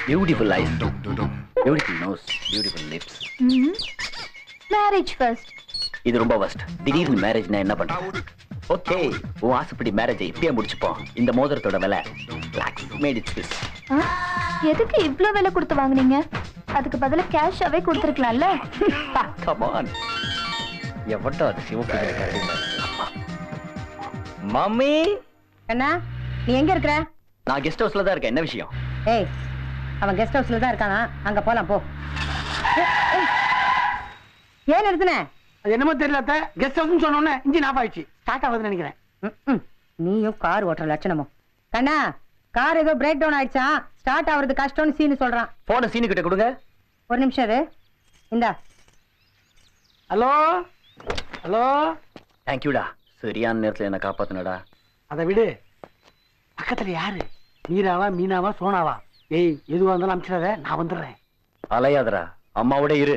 Beautiful eyes, beautiful nose, beautiful lips. Marriage first. இது ரொம்ப வஸ்ட். திடீர்னு மேரேஜ் நான் என்ன பண்றது? ஓகே, உன் ஆசைப்படி மேரேஜை இப்பயே முடிச்சுப்போம். இந்த மோதிரத்தோட விலை மேட் இட் ஸ்விஸ். எதுக்கு இவ்ளோ விலை கொடுத்து வாங்குனீங்க? அதுக்கு பதிலா கேஷாவே கொடுத்துருக்கலாம்ல. Come on. எவட்டோ அது சிவப்பு கரடி. மம்மி அண்ணா, நீ எங்க இருக்கற? நான் கெஸ்ட் ஹவுஸ்ல தான் இருக்கேன். என்ன விஷயம்? ஏய், அவன் கெஸ்ட் ஹவுஸ்ல தான் இருக்கானா? அங்க போலாம் போ. ஏன் நிறுத்துன? அது என்னமோ தெரியல அத்தை, கெஸ்ட் ஹவுஸ்னு சொன்ன உடனே இன்ஜின் ஆஃப் ஆயிடுச்சு. ஸ்டார்ட் ஆகுதுன்னு நினைக்கிறேன். நீயும் கார் ஓட்டுற லட்சணமும். கண்ணா, கார் ஏதோ பிரேக் டவுன் ஆயிடுச்சா, ஸ்டார்ட் ஆவறது கஷ்டம்னு சீனு சொல்றான். போன சீனு கிட்ட கொடுங்க. ஒரு நிமிஷம் இரு. இந்தா. Hello hello. தேங்க்யூடா, சரியான நேரத்துல என்ன காப்பாத்துனடா. அதை விடு. பக்கத்துல யாரு? மீராவா, மீனாவா, சோனாவா? ஏய், எதுவா இருந்தாலும் அனுப்பிச்சிடாத, நான் வந்துடுறேன். அலையாதரா, அம்மாவோட இரு.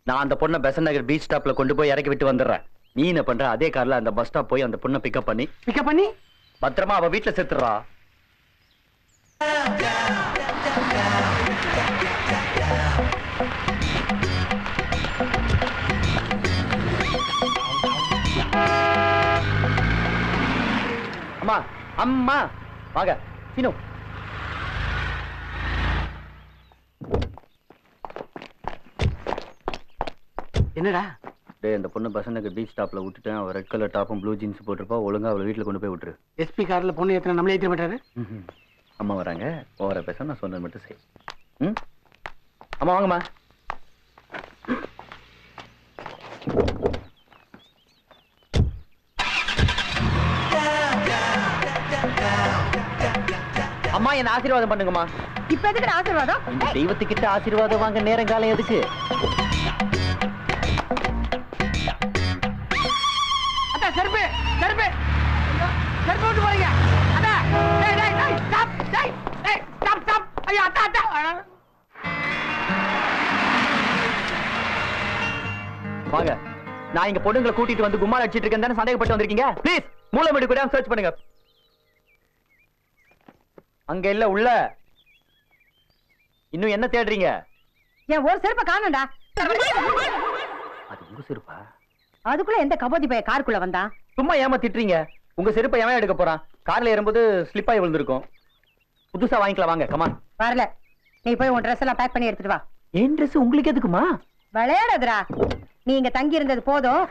நான் அந்த பொண்ணை பெசன் நகர் பீச் ஸ்டாப்ல கொண்டு போய் இறக்கி விட்டு வந்துடுறேன். நீ என்ன பண்ற? அதே கார்ல அந்த பஸ் ஸ்டாப் போய் அந்த பொண்ணை பிக்கப் பண்ணி பத்திரமா அவ வீட்டுல சேர்த்துறா. அம்மா அம்மா வாங்க சீனு. என்னடா? டேய், அந்த பொண்ணு பெசன் நகர் பீச் ஸ்டாப்ல விட்டுட்டேன். அவ ரெட் கலர் டாப்பும் ப்ளூ ஜீன்ஸ் போட்டிருப்பா. ஒழுங்கா அவளை வீட்டுல கொண்டு போய் விட்டுரு. எஸ்பி கார்ல பொண்ணு ஏத்தன நம்மளே ஏத்த மாட்டாரு. அம்மா வராங்க, ஓவர பேச நான் சொன்னது மட்டும் செய். அம்மா வாங்கம்மா. அம்மா என்ன ஆசீர்வாதம் பண்ணுங்கம்மா. இப்ப எதுக்கு ஆசீர்வாதம்? இந்த தெய்வத்துக்கிட்ட ஆசீர்வாதம் வாங்க நேரம் காலம் எதுக்கு? அட செருப்பு செருப்பு செருப்பு விட்டு போறீங்க. அட டேய் டேய் டேய் ஸ்டாப் டேய் டேய் ஸ்டாப் ஸ்டாப். ஐயோ அட அட. வாங்க. நான் இங்க பொண்ணுங்களை கூட்டிட்டு வந்து கும்மால அடிச்சிட்டு இருக்கேன் தானே சந்தேகப்பட்டு வந்திருக்கீங்க? ப்ளீஸ் மூளை மீடு கூட சர்ச் பண்ணுங்க. அங்க இல்ல, உள்ள. இன்னும் என்ன தேடுறீங்க? என் ஒரு செருப்பை காணோம்டா. அது உங்க செருப்பா? அதுக்குள்ள எந்த கபோதி பைய காருக்குள்ள வந்தான்? சும்மா ஏமாத்திட்டுறீங்க. உங்க செருப்பை எவன் எடுக்க போறான்? கார்ல ஏறும்போது ஸ்லிப் ஆகி விழுந்திருக்கும். புதுசா வாங்கிக்கலாம் வாங்க. கமான். வரல, நீ போய் உன் ட்ரெஸ் எல்லாம் பேக் பண்ணி எடுத்துட்டு வா. என் ட்ரெஸ் உங்களுக்கு எதுக்குமா? விளையாடாதடா. நீ இங்க தங்கி இருந்தது போதும்.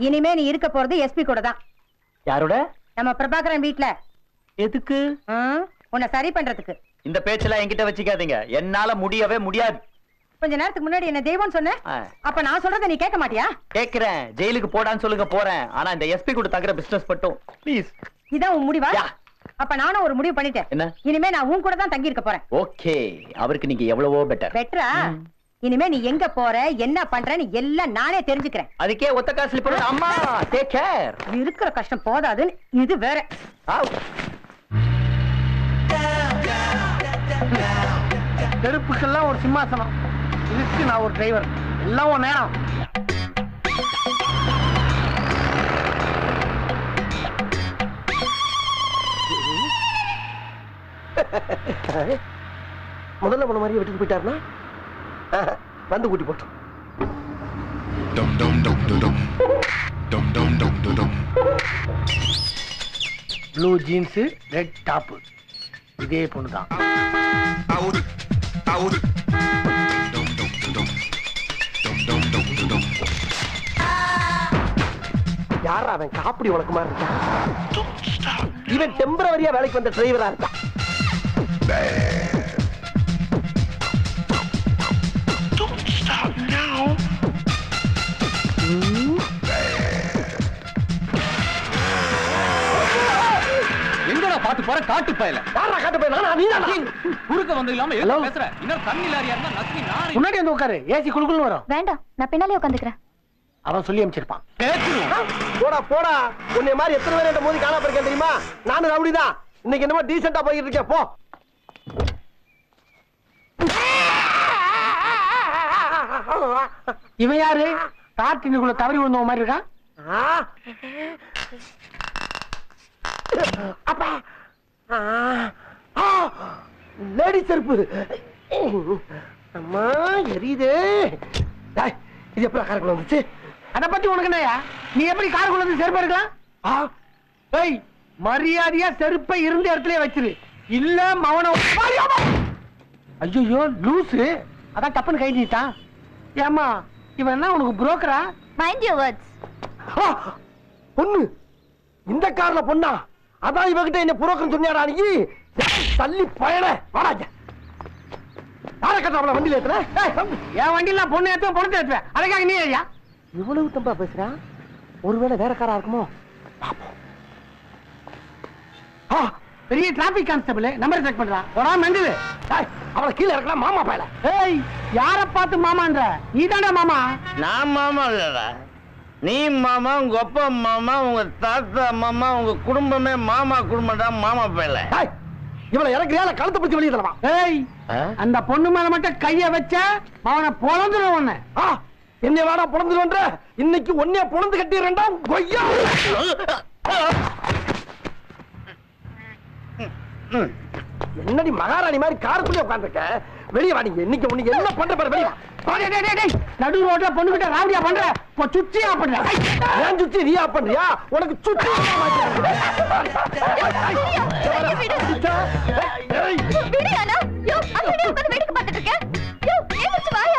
இனிமே நீ இருக்க போறது எஸ்பி கூட தான். யாரோட? நம்ம பிரபாகரன் வீட்ல. எதுக்கு? உன்னை சரி பண்றதுக்கு. இந்த பேச்செல்லாம் என்கிட்ட வச்சுக்காதீங்க. என்னால முடியவே முடியாது. கொஞ்ச நேரத்துக்கு முன்னாடி என்ன தெய்வம் சொன்ன. அப்ப நான் சொல்றத நீ கேட்க மாட்டியா? கேக்குறேன். ஜெயிலுக்கு போடான்னு சொல்லுங்க, போறேன். ஆனா இந்த எஸ்பி கூட தங்குற பிசினஸ் மட்டும் ப்ளீஸ். இதான் உன் முடிவா? அப்ப நானும் ஒரு முடிவு பண்ணிட்டேன். என்ன? இனிமே நான் உன் கூட தான் தங்கி இருக்க போறேன். ஓகே, அவருக்கு நீங்க எவ்வளவோ பெட்டர். பெட்டரா? இனிமே நீ எங்க போற, என்ன பண்றன்னு எல்லாம் நானே தெரிஞ்சுக்கிறேன். அதுக்கே ஒத்த காசு ஸ்லிப் பண்ணு. அம்மா டேக் கேர். இருக்கிற கஷ்டம் போதாதுன்னு இது வேற. செருப்புக்கெல்லாம் ஒரு சிம்மாசனம், இதுக்கு நான் ஒரு டிரைவர். எல்லாம் ஒரு நேரம். முதல்ல போன மாதிரியே விட்டுட்டு போயிட்டாருன்னா வந்து கூட்டி போட்டோம். ப்ளூ ஜீன்ஸ், ரெட் டாப், இதே பொண்ணுதான். யாரா அவன்? காப்பிடி வழக்கமா இருக்கான். இவன் டெம்பரவரியா வேலைக்கு வந்த டிரைவரா இருக்கான். எங்கடா பாத்து போற காட்டு பயல? யாரா காட்டு பயல? நான் நீதானா? குறுக்க வந்து இல்லாம எதுக்கு பேசுற? இன்னொரு தண்ணி லாரியா இருந்தா நசுக்கி நானே. முன்னாடி வந்து உட்காரு, ஏசி குளுக்குள்னு வரும். வேண்டாம், நான் பின்னாலே உட்காந்துக்கிறேன். அவன் சொல்லி அனுப்பிச்சிருப்பான். போடா போடா, உன்னை மாதிரி எத்தனை பேர் மோதி காணா போயிருக்கேன் தெரியுமா? நானும் ரவுடிதான். இன்னைக்கு என்னமோ டீசெண்டா போயிட்டு இருக்கேன். போ. இவன் யாரு? காட்டினுக்குள்ள தவறி விழுந்த மாதிரி இருக்கான். அப்பா லேடி செருப்பு. அம்மா எரியுதே. டேய், இது எப்படி காருக்குள்ள வந்துச்சு? அத பத்தி உனக்கு என்னயா? நீ எப்படி காருக்குள்ள வந்து செருப்பு எடுக்கலாம்? ஏய், மரியாதையா செருப்பை இருந்த இடத்துல வச்சிரு. இல்ல மவன ஐயோ லூசு. அதான் டப்புன்னு கை நீட்டான். ஏமா இவன் என்ன உனக்கு புரோக்கரா? Mind your words. பொண்ணு இந்த கார்ல பொண்ணா? அதான் இவகிட்ட என்ன புரோக்கர் சொன்னியாடா நீ? தள்ளி பயண வாடாங்க. யாரை கட்டாமல வண்டியில ஏத்துற? என் வண்டியில பொண்ணு ஏத்துவேன், பொண்ணு ஏத்துவேன். அதுக்காக நீ ஐயா இவ்வளவு தம்பா பேசுறான். ஒருவேளை வேற காரா இருக்குமோ? பெரிய டிராபிக் கான்ஸ்டபிள் நம்பர் செக் பண்றான். ஒரு மெண்டல். அவளை கீழே இறக்கலாம் மாமா பயல. ஏய், யார பார்த்து மாமான்ற? நீ தானே மாமா. நான் மாமா இல்லடா, நீ மாமா, உங்க அப்பா மாமா, உங்க தாத்தா மாமா, உங்க குடும்பமே மாமா குடும்பம்டா. மாமா பயல. இவளை இறக்குறியா இல்ல கழுத்தை பிடிச்சி வெளியே தரவா? ஏய், அந்த பொண்ணு மேல மட்டும் கைய வச்ச அவனை பொழந்துடும். ஒண்ணு என்ன வேணா பொழந்துருவன்ற? இன்னைக்கு ஒன்னே பொழந்து கட்டிடுறா கொய்யா. என்னடி மகாராணி மாதிரி காருக்குள்ளே உட்கார்ந்துருக்க? வெளியே வா. நீங்க இன்னைக்கு உனக்கு என்ன பண்ற பாரு. வெளியே நடு ரோட்ல பொண்ணு கிட்ட ராவடியா பண்ற. சுத்தி ஆஃப் பண்ற. ஏன் சுத்தி நீ ஆஃப் பண்றியா? உனக்கு சுத்தி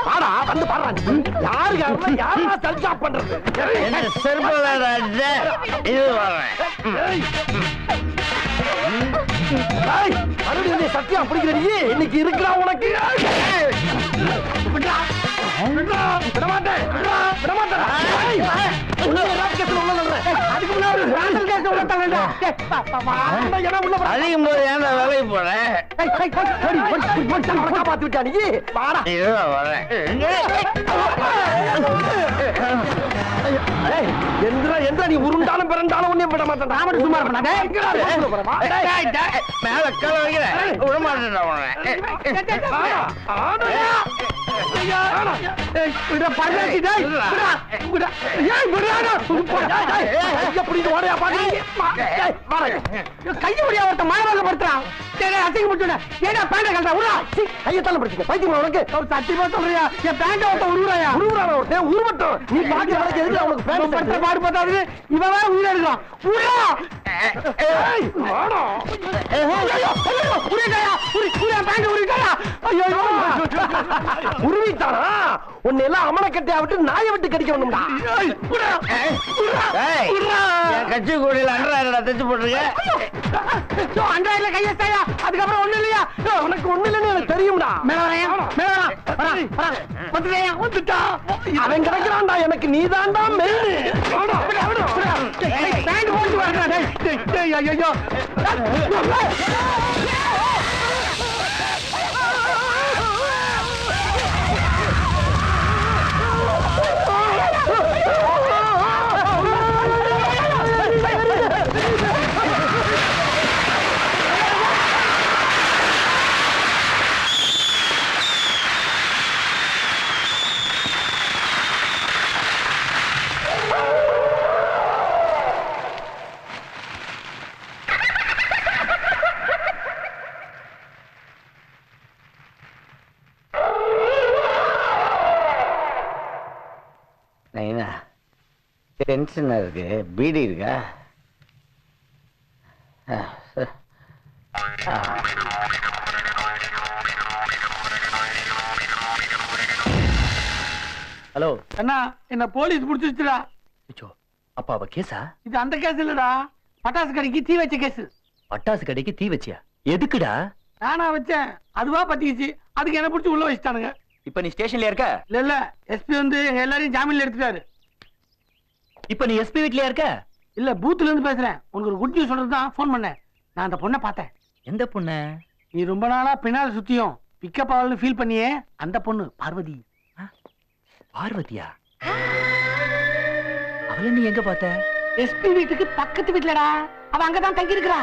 பாடா வந்து பாடுறா. யாரு யாரா சர்ஜா பண்றது? என்ன செருப்பலடா இது வரேன். மறுபடியும் சத்தியா பிடிக்கிற நீ இன்னைக்கு இருக்கிறா உனக்கு. அதிகம் போது ஏன்டா வேலைக்கு போறேன்? காப்பாத்தி விட்டா நீ. பாடா வரேன். எந்த நீ உருண்டாலும் பிறந்தாலும் உன்னை விட மாட்டேன். ராமன் சும்மா மேல கல வைக்கிறேன். விட மாட்டேன்டா உன்னை. கைய ஒருத்த மாணவர்கள் படுத்துறான். கையத்தால படிச்சுக்க பைத்தியம் உனக்கு. சத்தியமா சொல்றியா? என் பேண்ட ஒருத்த உருவுறாயா? உருவுறான ஒருத்தன் உருவட்டும். நீ பாக்கிய வழக்கு எதுக்கு அவனுக்கு பேண்ட் படுத்த பாடு பார்த்தாது. இவன் வேற உயிரை எடுக்கலாம். உருவிட்டானா? உன்னை எல்லாம் அமலக்கட்டையா விட்டு நாயை விட்டு கடிக்க வேணும்டா. கட்சி கூடியில் அன்றாயிரம் தச்சு போட்டிருக்க. அன்றாயிரம் கையெழுத்தாயா? அதுக்கப்புறம் ஒண்ணு இல்லையா? உனக்கு ஒண்ணு இல்லைன்னு எனக்கு தெரியும்டா. அவன் கிடைக்கிறான்டா. எனக்கு நீதான்டா மெயின். ஐயோ டென்ஷனா இருக்கு. பீடி இருக்கா? ஹலோ அண்ணா, என்ன போலீஸ் புடிச்சிருச்சுடா. அப்பா அவ கேஸா? இது அந்த கேஸ் இல்லடா, பட்டாசு கடைக்கு தீ வச்ச கேஸ். பட்டாசு கடைக்கு தீ வச்சியா? எதுக்குடா? நானா வச்சேன், அதுவா பத்திக்கிச்சு. அதுக்கு என்ன பிடிச்சி உள்ள வச்சுட்டானுங்க. இப்ப நீ ஸ்டேஷன்ல இருக்க? இல்ல எஸ்பி வந்து எல்லாரையும் ஜாமீன்ல எடுத்துட்டாரு. இப்ப நீ எஸ்பி வீட்லயா இருக்க? இல்ல பூத்துல இருந்து பேசுறேன். உனக்கு ஒரு குட் நியூஸ் சொல்றது தான் போன் பண்ணேன். நான் அந்த பொண்ணை பார்த்தேன். எந்த பொண்ணு? நீ ரொம்ப நாளா பின்னால சுத்தியும் பிக்கப் ஆகலன்னு ஃபீல் பண்ணியே அந்த பொண்ணு பார்வதி. பார்வதியா? அவளை நீ எங்க பார்த்த? எஸ்பி வீட்டுக்கு பக்கத்து வீட்டுலடா. அவ அங்கதான் தங்கி இருக்கிறா.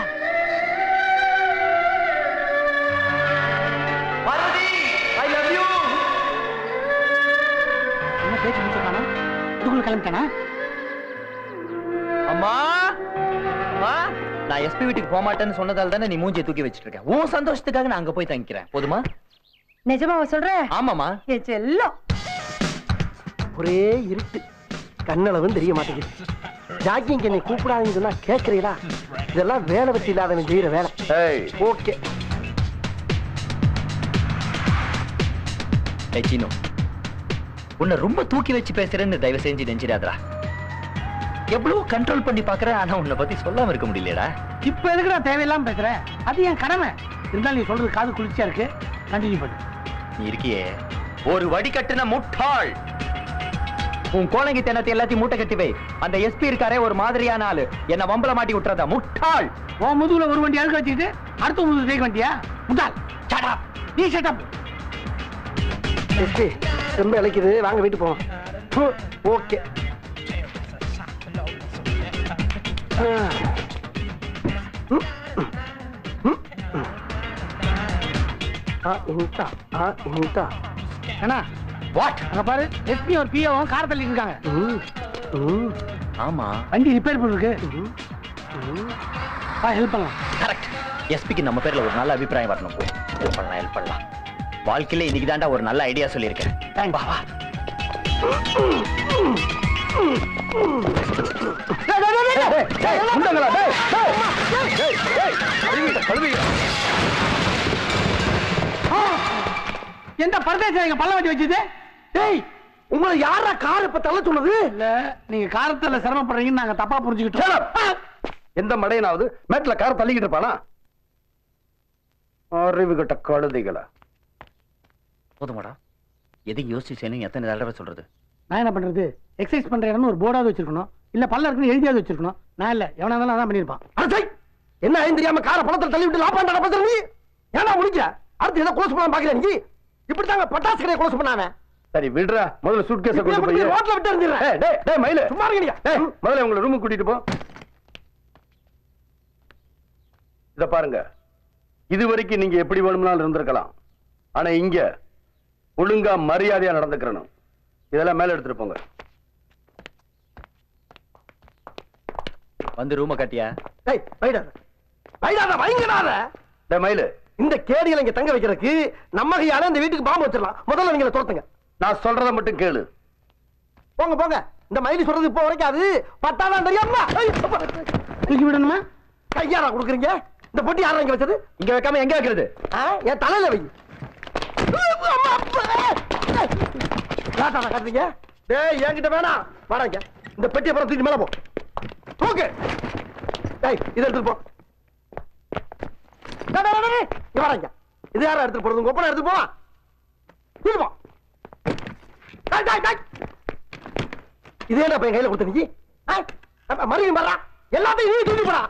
Parvati, I love you. என்ன பேச்சு முடிச்சானா? இதுக்குள்ள கிளம்பிட்டானா? அம்மா, அம்மா, நான் எஸ்பி வீட்டுக்கு போக மாட்டேன்னு சொன்னதால தானே நீ மூஞ்சியை தூக்கி வச்சிட்டு இருக்க. உன் சந்தோஷத்துக்காக நான் அங்க போய் தங்கிக்கிறேன். போதுமா? நிஜமாவா சொல்ற? ஆமாமா. என் செல்லம். ஒரே இருட்டு, கண்ணளவும் தெரிய மாட்டேங்குது. ஜாக்கிங் என்னை கூப்பிடாதீங்கன்னு சொன்னா கேட்கறீங்களா? இதெல்லாம் வேலை வெட்டி இல்லாதவன் செய்யற வேலை. ஓகே. சீனு, உன்னை ரொம்ப தூக்கி வச்சு பேசுறேன்னு தயவு செஞ்சு நெஞ்சிடாதடா. எவ்வளவு கண்ட்ரோல் பண்ணி பாக்குறேன், ஆனா உன்னை பத்தி சொல்லாம இருக்க முடியலடா. இப்ப எதுக்கு நான் தேவையில்லாம பேசுறேன்? அது என் கடமை. இருந்தாலும் நீ சொல்றது காது குளிர்ச்சியா இருக்கு. கண்டினியூ பண்ணு. நீ இருக்கியே ஒரு வடிகட்டுன முட்டாள். உன் கோலங்கி தென்னத்தை எல்லாத்தையும் மூட்டை கட்டி வை. அந்த எஸ்பி இருக்காரே ஒரு மாதிரியான ஆளு, என்ன வம்பல மாட்டி விட்டுறதா முட்டாள். உன் முதுகுல ஒரு வண்டி அழுக்க வச்சுக்கிட்டு அடுத்த முதுகு தேய்க்க வண்டியா? முட்டாள். Shut up. நீ ஷட் அப். எஸ்பி ரொம்ப இழைக்குது, வாங்க வீட்டு போவோம். ஓகே. அண்ணா வாட்? அங்க பாரு, எஸ்பி ஒரு பிஓவும் கார் தள்ளிட்டு இருக்காங்க. ஆமா, வண்டி ரிப்பேர் பண்ணிருக்கு. ஹெல்ப் பண்ணலாம். கரெக்ட். எஸ்பிக்கு நம்ம பேர்ல ஒரு நல்ல அபிப்பிராயம் வரணும். ஹெல்ப் பண்ணலாம். வாழ்க்கையில இன்னைக்கு தாண்டா ஒரு நல்ல ஐடியா சொல்லியிருக்கேன். வா வா. எந்த பரதேசம் எங்க பல்ல வண்டி வச்சது? டேய், உங்களை யாரா கார் இப்ப தள்ள சொன்னது? இல்ல, நீங்க காரத்துல சிரமப்படுறீங்கன்னு நாங்க தப்பா புரிஞ்சுக்கிட்டோம். எந்த மடையனாவது மேட்ல கார் தள்ளிக்கிட்டு இருப்பானா? அறிவு கட்ட கழுதைகளா. போதுமாடா, எதையும் யோசிச்சு செய்யணும். எத்தனை தடவை சொல்றது? நான் என்ன பண்றது? எக்ஸசைஸ் பண்ற இடம்னு ஒரு போர்டாவது வச்சிருக்கணும், இல்ல பல்ல இருக்குன்னு எழுதியாவது வச்சிருக்கணும். நான் இல்ல, எவனா இருந்தாலும் அதான் பண்ணிருப்பான். அடச்சை, என்ன ஐந்து தெரியாம காரை பணத்துல தள்ளி விட்டு லாபாண்டா பேசுற நீ? ஏன்னா முடிக்க அடுத்து ஏதோ குளோஸ் பண்ணலாம் பாக்குற நீ? இப்படி தாங்க பட்டாசு கடையை குளோஸ் பண்ணாம. சரி விடுறா, முதல்ல சூட்கேஸை கொண்டு போய் ரோட்ல விட்டு இருந்துறேன். டேய் டேய் மயிலு, சும்மா இருங்க. டேய் முதல்ல உங்களை ரூமுக்கு கூட்டிட்டு போ. இத பாருங்க, இதுவரைக்கும் நீங்க எப்படி வேணும்னாலும் இருந்திருக்கலாம். ஆனா இங்க ஒழுங்கா மரியாதையா நடந்துக்கிறணும். இதெல்லாம் மேல எடுத்துட்டு போங்க. வந்து ரூம கட்டியா? டேய் வைடாத, வைடாத, வைங்கடாத. டேய் மயிலு, இந்த கேடிகளை இங்க தங்க வைக்கிறதுக்கு நம்ம கையால இந்த வீட்டுக்கு பாம்பு வச்சிடலாம். முதல்ல நீங்க துரத்துங்க. நான் சொல்றத மட்டும் கேளு. போங்க போங்க. இந்த மயிலி சொல்றது இப்போ வரைக்கும் அது பட்டாதான் தெரியாம. தூக்கி விடணுமா? கையாரா கொடுக்குறீங்க? இந்த பொட்டி யாரா இங்க வச்சது? இங்க வைக்காம எங்க வைக்கிறது? என் தலையில வை. காட்டுறீங்க. டேய் என்கிட்ட வேணாம், வாடாங்க. இந்த பெட்டி அப்புறம் தூக்கி மேல போ. ஓகே. டேய் இதை எடுத்துட்டு போ. வாடாங்க. இது யாரா எடுத்துட்டு போறது? உங்க ஒப்பனை எடுத்துட்டு போவா. தூக்கி போ. இது என்ன என் கையில கொடுத்த நீ? மறுபடியும் வர்றா. எல்லாத்தையும் நீ தூக்கி போடா.